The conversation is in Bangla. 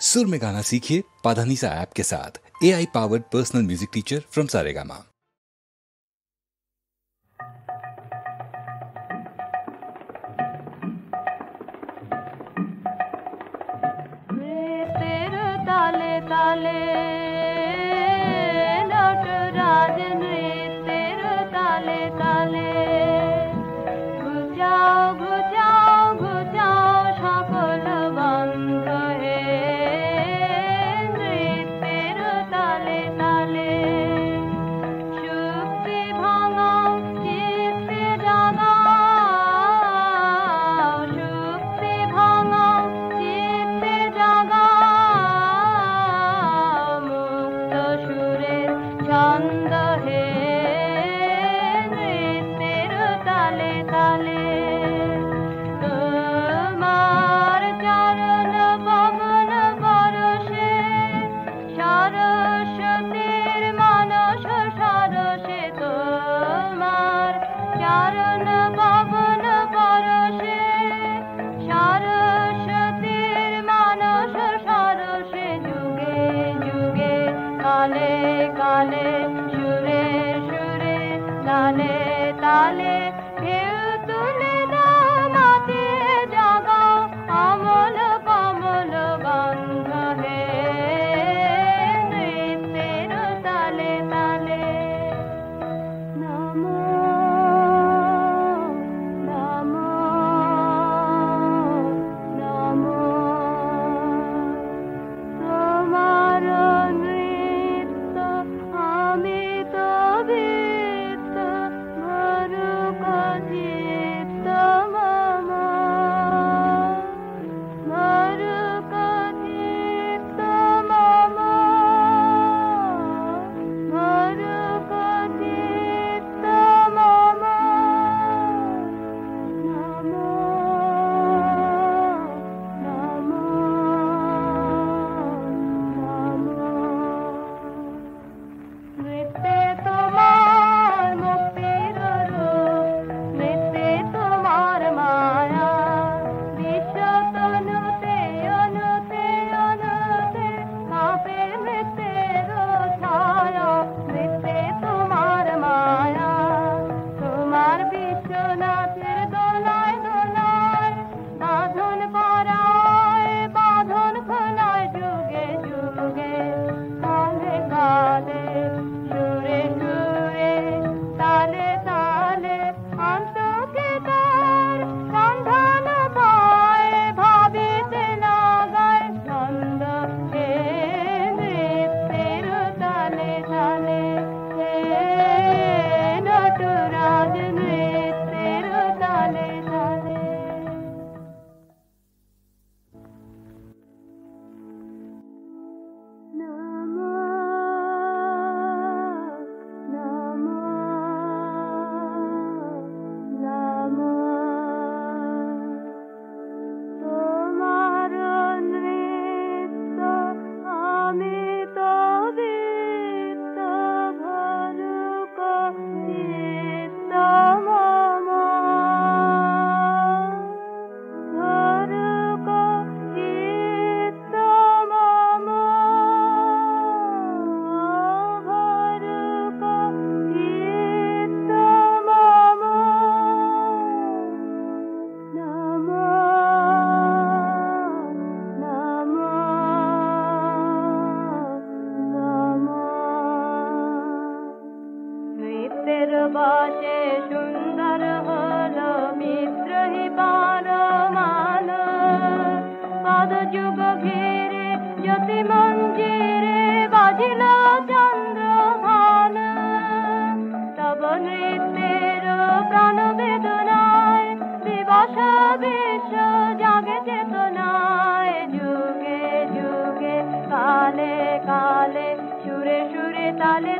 सुर में गाना सीखिए पाधानीसा ऐप के साथ। AI powered personal music teacher from Saregama. ताले ताले नटराज नृत्य ताले ताले घुचाओ घुचाओ घुचाओ সকল বন্ধ হে নৃত্যের তালে তালে শুক্তি ভাঙাও চিত্তে জাগাও শুক্তি ভাঙাও চিত্তে জাগাও ছন্দ হে নৃত্যের তালে তালে তোমার চরণ পবন পরশে সরস্বতীর মানস সরসে তোমার চরণ পবন পরশে সরস্বতীর মানস সরসে যুগে যুগে কালে কালে সুরে সুরে তালে তালে ঢেউ তুলে দাও মাতিয়ে জাগাও অমল কমল গন্ধ হে নৃত্যের তালে তালে নমো নমো নমো তোমার নৃত্য আমি তো বিত্ত মরুক চিত্ত মম মরুক চিত্ত মম মরুক চিত্ত মম নমো নমো নমো নৃত্যে তোমার মুক্তির রূপ নৃত্যে তোমার মায়া বিশ্ব তনুতে অনুতে অনুতে কাঁপে নৃত্যের ছায়া নৃত্যে তোমার মায়া তোমার বিশ্বনাথের দোলায় দোলায় বাঁধন পরায় বাঁধন খোলায় যুগে যুগে কালে কালে সুরে সুরে তালে তালে অন্তকে তার সন্ধান পায় ভাবিতে লাগায় ছন্দ হে নৃত্যের তালে তালে হে নটরাজ নৃত্যের তালে তালে নমো নমো নমো তোমার নৃত্য আমি তো বিত্ত ভরুক চিত্ত মম ভরুক চিত্ত মম ভরুক চিত্ত মম নমো নমো নমো নৃত্যের বসে সুন্দর হলো বিদ্রোহী পরমান পদ যুগ ঘিরে জ্যোতি মঞ্জিরে বাজিল চন্দ্রভান তব নৃত্যের প্রাণ বেদনায় দিবস বিশ্ব জাগে চেতনায় যুগে যুগে কালে কালে সুরে সুরে তালে